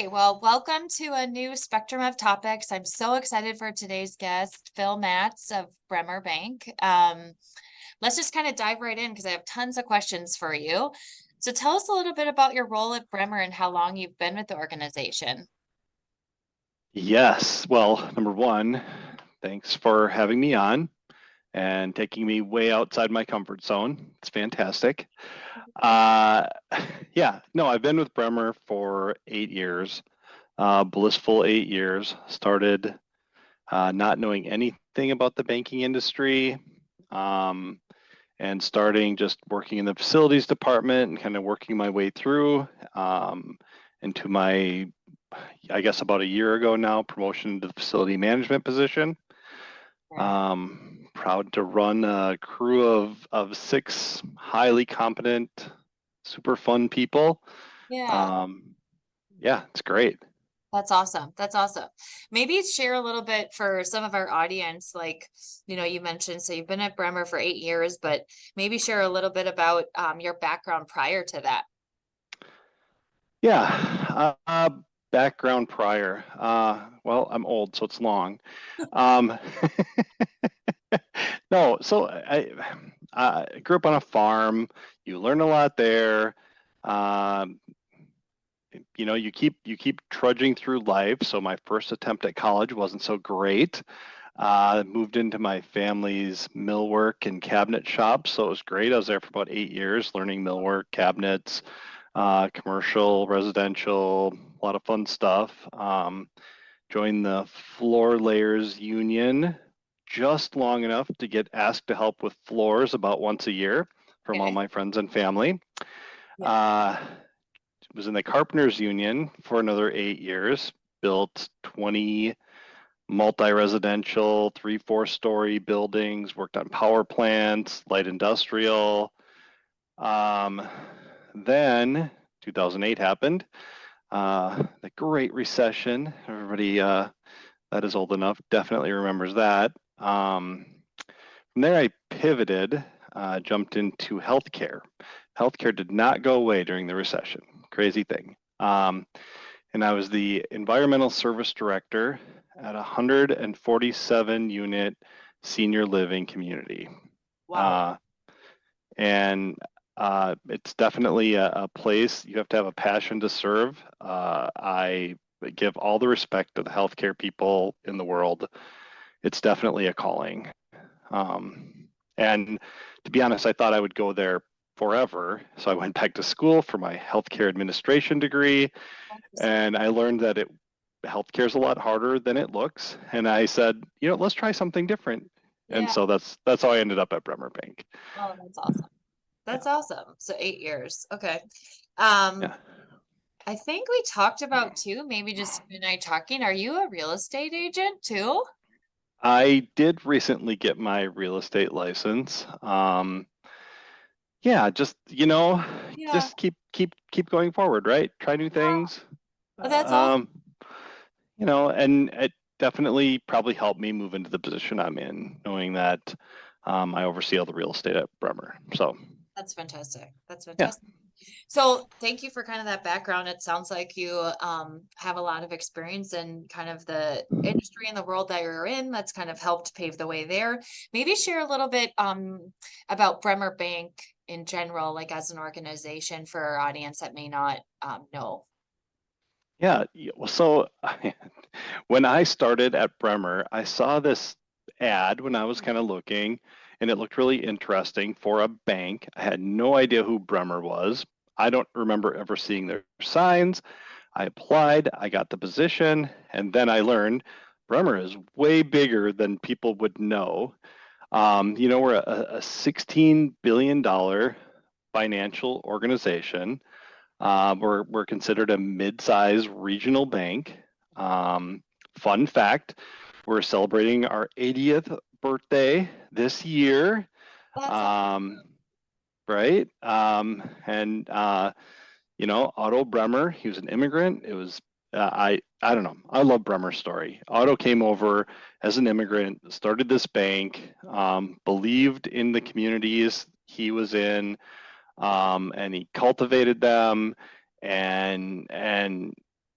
Okay, well, welcome to a new spectrum of topics. I'm so excited for today's guest, Phil Matz of Bremer Bank. Let's just kind of dive right in because I have tons of questions for you. So tell us a little bit about your role at Bremer and how long you've been with the organization. Yes. Well, number one, thanks for having me on and taking me way outside my comfort zone. It's fantastic. Uh, yeah, no, I've been with Bremer for 8 years, blissful 8 years. Started not knowing anything about the banking industry, um, and starting just working in the facilities department and kind of working my way through um, into my, I guess about a year ago now, promotion to the facility management position. Proud to run a crew of six highly competent, super fun people. Yeah, Um, yeah, it's great. that's awesome. That's awesome. Maybe share a little bit for some of our audience, like, you mentioned, so you've been at Bremer for 8 years, but maybe share a little bit about your background prior to that. Background prior. Well, I'm old, so it's long. Um, no, so I grew up on a farm. You learn a lot there. Um, you keep trudging through life. So my first attempt at college wasn't so great. Moved into my family's millwork and cabinet shop, so it was great. I was there for about 8 years, learning millwork, cabinets, commercial, residential, a lot of fun stuff. Joined the floor layers union just long enough to get asked to help with floors about once a year from all Okay. my friends and family. Yeah. Uh, was in the carpenters union for another 8 years. Built 20 multi-residential, 3, 4 story buildings. Worked on power plants, light industrial. Um, then 2008 happened. The Great Recession. Everybody that is old enough definitely remembers that. From there, I pivoted, jumped into healthcare. Healthcare did not go away during the recession. Crazy thing. And I was the environmental service director at a 147 unit senior living community. Wow. Uh, and it's definitely a place you have to have a passion to serve. I give all the respect to the healthcare people in the world. It's definitely a calling. And to be honest, I thought I would go there forever. So I went back to school for my healthcare administration degree, and I learned that healthcare is a lot harder than it looks. And I said, let's try something different. And Yeah. so that's how I ended up at Bremer Bank. Oh, that's awesome. Yeah, That's awesome. So 8 years. Okay. Um, yeah. I think we talked about too, maybe just you and I talking. Are you a real estate agent too? I did recently get my real estate license. Yeah, Yeah. just keep going forward, right? Try new Yeah. things. Oh, that's awesome. Um, and it definitely probably helped me move into the position I'm in, knowing that I oversee all the real estate at Bremer. So That's fantastic. That's yeah, fantastic. So thank you for kind of that background. It sounds like you have a lot of experience in kind of the industry and the world that you're in that's kind of helped pave the way there. Maybe share a little bit about Bremer Bank in general, like as an organization for our audience that may not know. well, so when I started at Bremer, I saw this ad when I was kind of looking, and it looked really interesting for a bank. I had no idea who Bremer was. I don't remember ever seeing their signs. I applied, I got the position, and then I learned Bremer is way bigger than people would know. We're a $16 billion financial organization. We're considered a mid-size regional bank. Um, Fun fact, we're celebrating our 80th birthday this year. That's Um, right? Otto Bremer, he was an immigrant. It was I don't know. I love Bremer's story. Otto came over as an immigrant, started this bank, believed in the communities he was in, and he cultivated them, and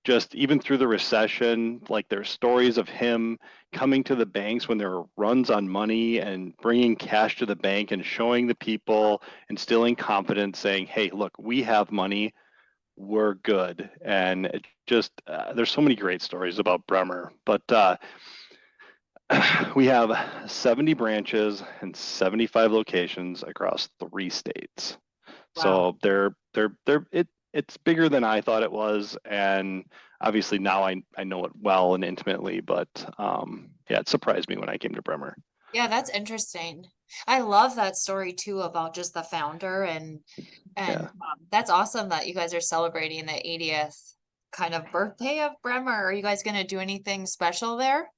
just even through the recession, like there's stories of him coming to the banks when there were runs on money and bringing cash to the bank and showing the people, instilling confidence, saying, "Hey, look, we have money, we're good." And it just there's so many great stories about Bremer, but we have 70 branches and 75 locations across 3 states. Wow. So it's bigger than I thought it was, and obviously now I know it well and intimately, but yeah, it surprised me when I came to Bremer. Yeah, that's interesting. I love that story too about just the founder and Yeah. that's awesome that you guys are celebrating the 80th kind of birthday of Bremer. Are you guys going to do anything special there?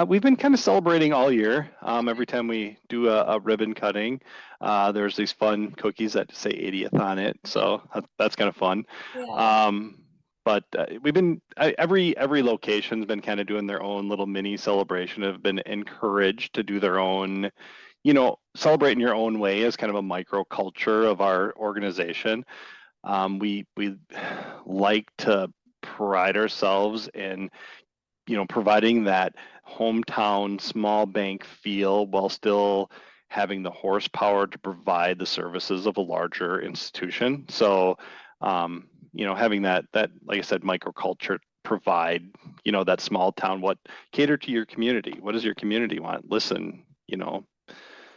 We've been kind of celebrating all year. Every time we do a ribbon cutting, there's these fun cookies that say 80th on it, so that's kind of fun. Yeah. Um, but we've been every location's been kind of doing their own little mini celebration. Have been encouraged to do their own, celebrate in your own way as kind of a micro culture of our organization. We like to pride ourselves in providing that hometown small bank feel while still having the horsepower to provide the services of a larger institution. So, having that, like I said, microculture provide, that small town, cater to your community. What does your community want? Listen,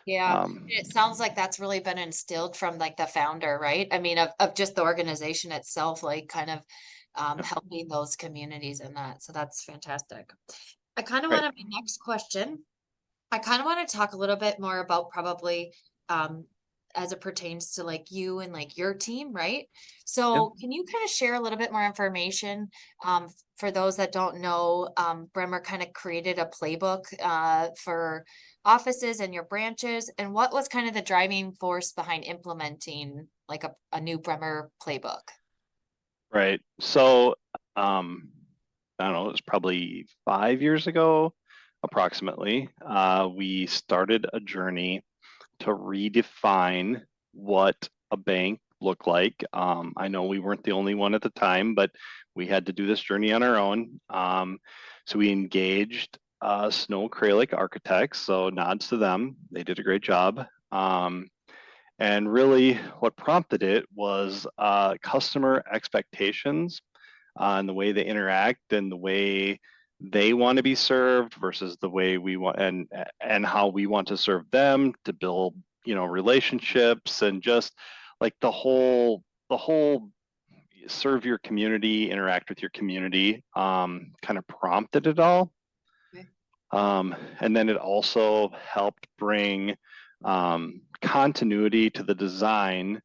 Yeah. um, It sounds like that's really been instilled from like the founder, right? I mean, of just the organization itself, like kind of helping those communities in that. So that's fantastic. I kind of right. want to, my next question, I kind of want to talk a little bit more about probably um as it pertains to like you and like your team, right? Yeah. So can you kind of share a little bit more information for those that don't know, Bremer kind of created a playbook for offices and your branches, and what was kind of the driving force behind implementing like a new Bremer playbook? Right. So, I don't know, it was probably 5 years ago, approximately. We started a journey to redefine what a bank looked like. I know we weren't the only one at the time, but we had to do this journey on our own. So we engaged Snow Acrylic Architects, so nods to them. They did a great job. And really, what prompted it was customer expectations and the way they interact and the way they want to be served versus the way we want and how we want to serve them to build relationships and just like the whole serve your community, interact with your community, kind of prompted it all. Okay. And then it also helped bring continuity to the design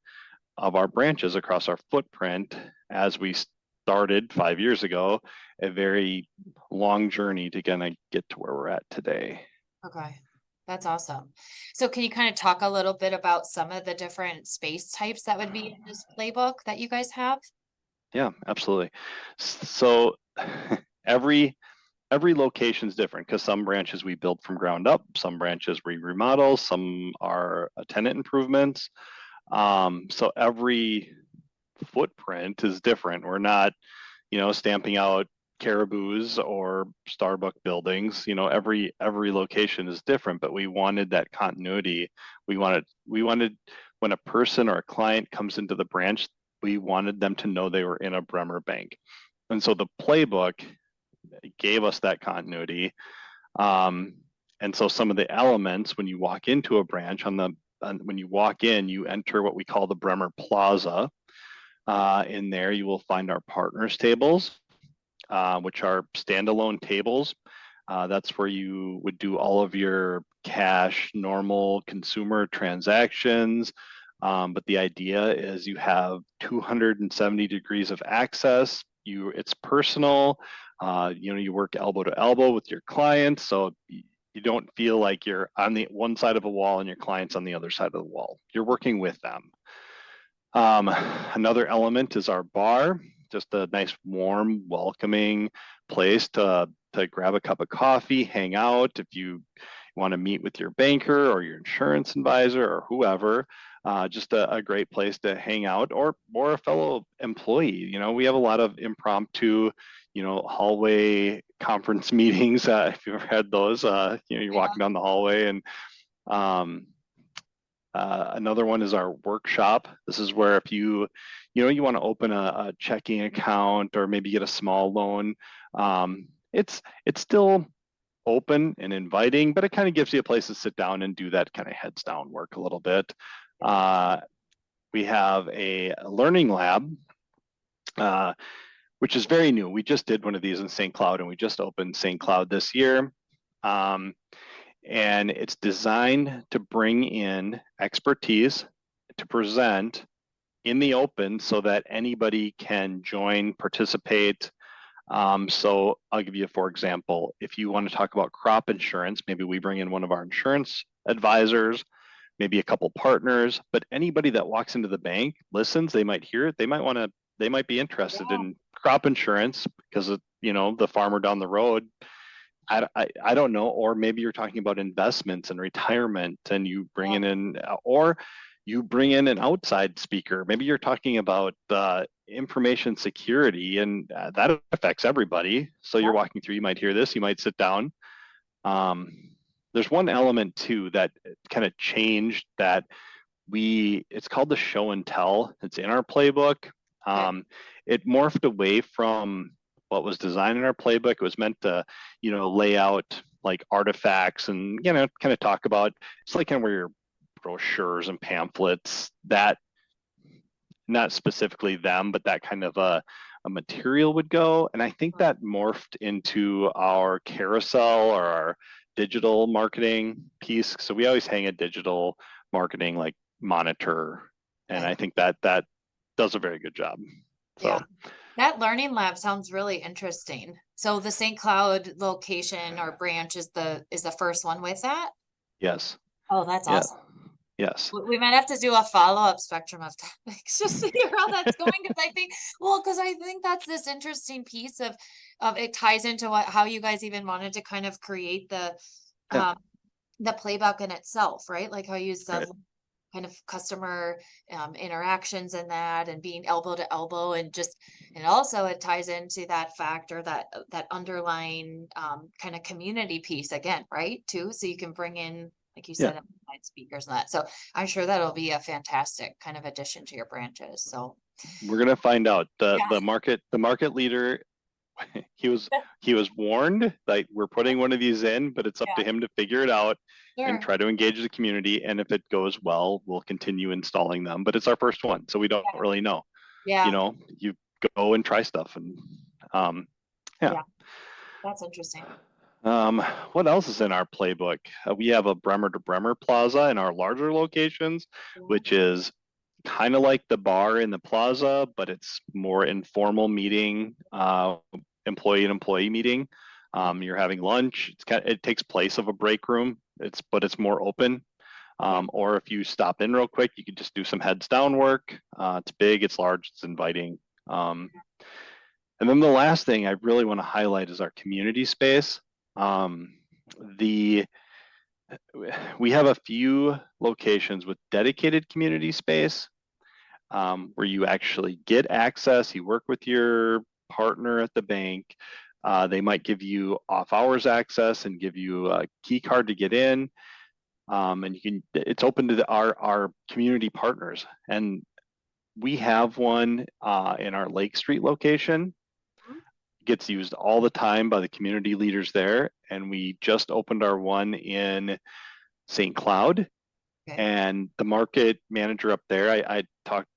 of our branches across our footprint as we started 5 years ago, a very long journey to kind of get to where we're at today. Okay. That's awesome. So can you kind of talk a little bit about some of the different space types that would be in this playbook that you guys have? Yeah, absolutely. So every every location is different because some branches we build from ground up, some branches we remodel, some are tenant improvements. So every footprint is different. We're not, stamping out Caribou's or Starbucks buildings. Every location is different, but we wanted that continuity. We wanted when a person or a client comes into the branch, we wanted them to know they were in a Bremer bank. And so the playbook gave us that continuity. Um, and so some of the elements when you walk into a branch when you walk in, you enter what we call the Bremer Plaza. In there, you will find our partners tables, which are standalone tables. That's where you would do all of your cash, normal consumer transactions. But the idea is you have 270 degrees of access. It's personal. You work elbow to elbow with your clients, so you don't feel like you're on the one side of a wall and your client's on the other side of the wall. You're working with them. Another element is our bar, just a nice, warm, welcoming place to grab a cup of coffee, hang out. want to meet with your banker or your insurance advisor or whoever, just a great place to hang out, or a fellow employee. You know, we have a lot of impromptu, hallway conference meetings. If you've ever had those, you're Yeah. walking down the hallway, and um, another one is our workshop. This is where if you want to open a checking account or maybe get a small loan, it's still open and inviting, but it kind of gives you a place to sit down and do that kind of heads down work a little bit. We have a learning lab, which is very new. We just did one of these in St. Cloud, and we just opened St. Cloud this year. And it's designed to bring in expertise to present in the open so that anybody can join, participate. So I'll give you, for example, if you want to talk about crop insurance, maybe we bring in one of our insurance advisors, maybe a couple partners, but anybody that walks into the bank, listens, they might hear it, they might be interested in crop insurance because of, the farmer down the road. I don't know, or maybe you're talking about investments and retirement, and you bring in, or you bring in an outside speaker. Maybe you're talking about information security, and that affects everybody. So you're walking through, you might hear this, you might sit down. There's one element too that kind of changed that it's called the show and tell. It's in our playbook. It morphed away from what was designed in our playbook. It was meant to, lay out like artifacts and, kind of talk about, it's like kind of where your brochures and pamphlets, that not specifically them, but that kind of a material would go. And I think that morphed into our carousel or our digital marketing piece. So we always hang a digital marketing like monitor. And I think that does a very good job. So. Yeah. That learning lab sounds really interesting. So the St. Cloud location or branch is the first one with that? Yes. Oh, that's awesome. Yes. We might have to do a follow-up spectrum of topics just to hear how that's going, because I think that's this interesting piece of it ties into how you guys even wanted to kind of create the playbook in itself, right? Like how you said, kind of customer interactions and that, and being elbow to elbow, and also it ties into that factor, that underlying kind of community piece again, right? Too, so you can bring in, like you said, speakers and that. So I'm sure that'll be a fantastic kind of addition to your branches. So we're gonna find out. The market leader, he was warned that we're putting one of these in, but it's up to him to figure it out and try to engage the community. And if it goes well, we'll continue installing them. But it's our first one, so we don't really know. You go and try stuff, and that's interesting. What else is in our playbook? We have a Bremer to Bremer Plaza in our larger locations, which is kind of like the bar in the plaza, but it's more informal meeting, employee and employee meeting. You're having lunch. It takes place of a break room. But it's more open. Or if you stop in real quick, you can just do some heads down work. It's big, it's large, it's inviting. And then the last thing I really want to highlight is our community space. We have a few locations with dedicated community space, where you actually get access. You work with your partner at the bank. They might give you off hours access and give you a key card to get in. And it's open to our community partners. And we have one in our Lake Street location. Gets used all the time by the community leaders there. And we just opened our one in St. Cloud. And the market manager up there, I talk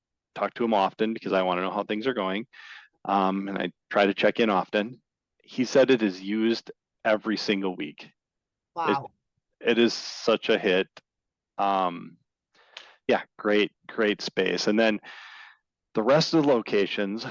to him often because I want to know how things are going. And I try to check in often. He said it is used every single week. Wow. It is such a hit. Great space. And then the rest of the locations,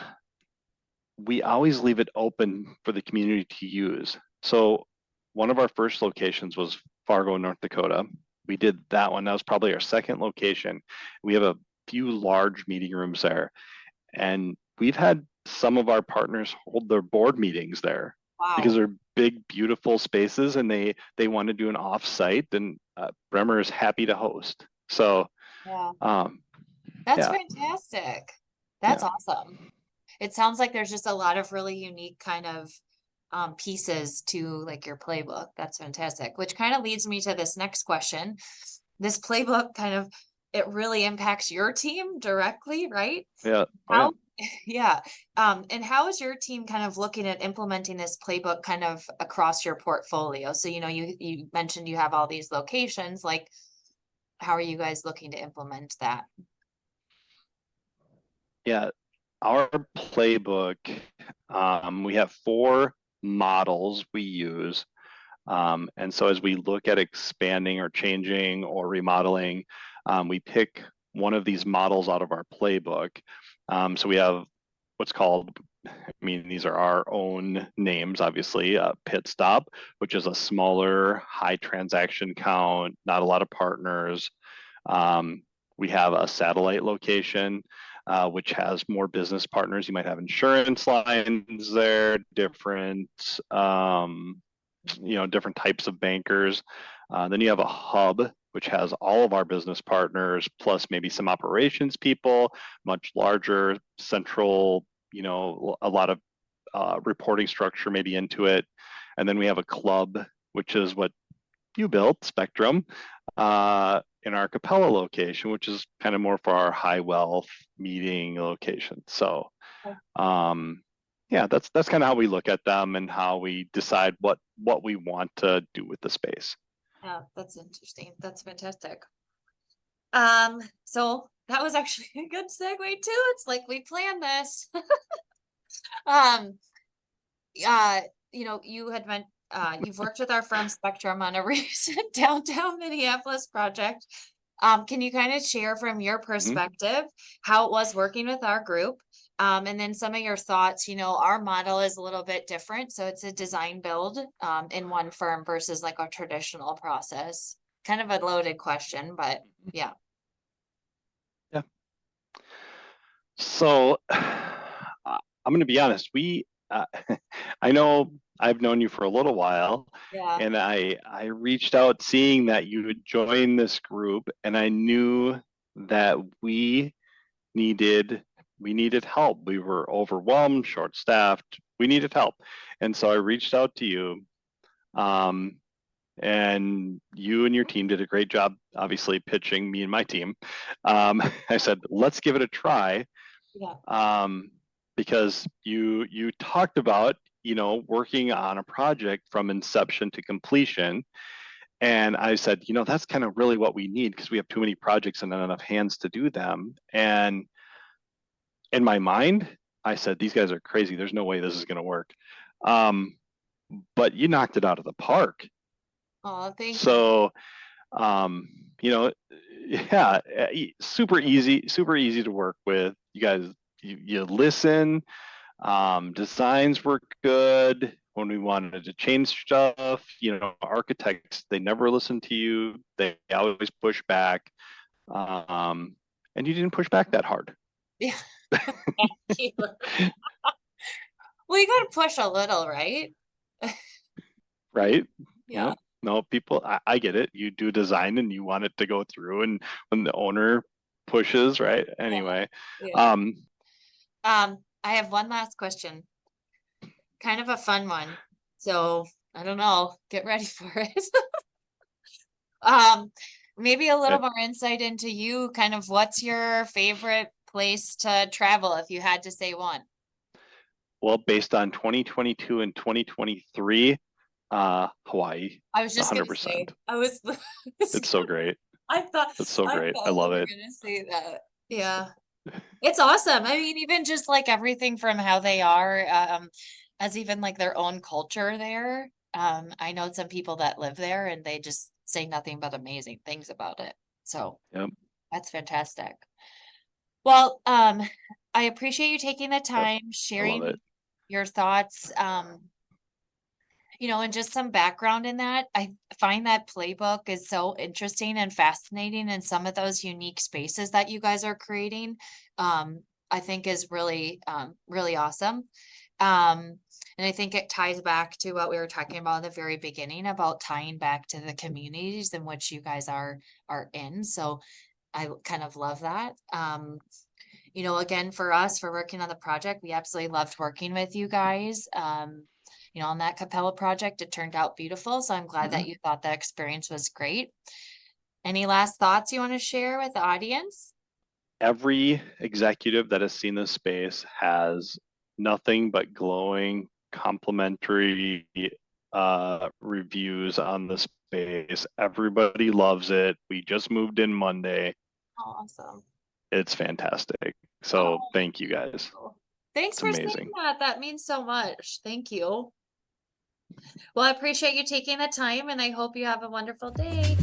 we always leave it open for the community to use. So one of our first locations was Fargo, North Dakota. We did that one. That was probably our second location. We have a few large meeting rooms there. And we've had some of our partners hold their board meetings there because they're big, beautiful spaces and they want to do an off-site, then Bremer is happy to host. So Yeah. um, That's yeah, fantastic. That's yeah, awesome. It sounds like there's just a lot of really unique kind of pieces to like your playbook. That's fantastic. Which kind of leads me to this next question. This playbook kind of it really impacts your team directly, right? yeah. Oh yeah. How yeah. And how is your team kind of looking at implementing this playbook kind of across your portfolio? So, you mentioned you have all these locations, like how are you guys looking to implement that? Yeah, our playbook, we have 4 models we use. And so as we look at expanding or changing or remodeling, we pick one of these models out of our playbook. So we have what's called, I mean, these are our own names, obviously, Pit Stop, which is a smaller, high transaction count, not a lot of partners. Um, we have a satellite location, which has more business partners. You might have insurance lines there, different, different types of bankers. Then you have a hub, which has all of our business partners, plus maybe some operations people, much larger, central, a lot of reporting structure maybe into it. And then we have a club, which is what you built, Spectrum, in our Capella location, which is kind of more for our high wealth meeting location. So yeah, that's kind of how we look at them and how we decide what we want to do with the space. Yeah, that's interesting. That's fantastic. So that was actually a good segue too. It's like we planned this. Um, you had meant you've worked with our firm Spectrum on a recent downtown Minneapolis project. Can you kind of share from your Mhm. perspective how it was working with our group? And then some of your thoughts, our model is a little bit different. So it's a design build in one firm versus like a traditional process. Kind of a loaded question, but yeah. Yeah. So I'm going to be honest. I know I've known you for a little while, Yeah. and I reached out seeing that you had joined this group, and I knew that needed we needed help. We were overwhelmed, short-staffed. We needed help, and so I reached out to you. Um, and you and your team did a great job, obviously pitching me and my team. I said, let's give it a try, Yeah. um, because you talked about working on a project from inception to completion, and I said, that's kind of really what we need because we have too many projects and not enough hands to do them. And in my mind, I said, these guys are crazy. There's no way this is going to work. Um, but you knocked it out of the park. Oh, thank you. So, um, you know, yeah, super easy to work with. You guys, you listen. Designs were good. When we wanted to change stuff, architects, they never listen to you. They always push back. Um, and you didn't push back that hard. Yeah. Thank you. Well, you got to push a little, right? Right? Yeah. Yep. No, people, I get it. You do design and you want it to go through, and when the owner pushes, right? Yeah. Anyway, Yeah. um, I have one last question, kind of a fun one. So I don't know, get ready for it. Um, maybe a little it, more insight into you, kind of what's your favorite place to travel if you had to say one? well, based on 2022 and 2023, Hawaii, I was just gonna say, 100%. I was, It's so great. I thought, It's so I great. I thought you love were it. gonna say that. Yeah. It's awesome. I mean, even just like everything from how they are, as even like their own culture there. I know some people that live there and they just say nothing but amazing things about it. So Yep. that's fantastic. Well, I appreciate you taking the Yep. time, I love it. sharing your thoughts, and just some background in that. I find that playbook is so interesting and fascinating, and some of those unique spaces that you guys are creating, I think is really, really awesome. And I think it ties back to what we were talking about at the very beginning about tying back to the communities in which you guys are in. So I kind of love that. You know, again, for us, for working on the project, we absolutely loved working with you guys. You know, on that Capella project, it turned out beautiful. So I'm glad that you thought that experience was great. Any last thoughts you want to share with the audience? Every executive that has seen this space has nothing but glowing, complimentary reviews on the space. Everybody loves it. We just moved in Monday. Awesome. It's fantastic. So Oh, thank you guys. thanks It's for saying amazing. that. That means so much. Thank you. Well, I appreciate you taking the time and I hope you have a wonderful day.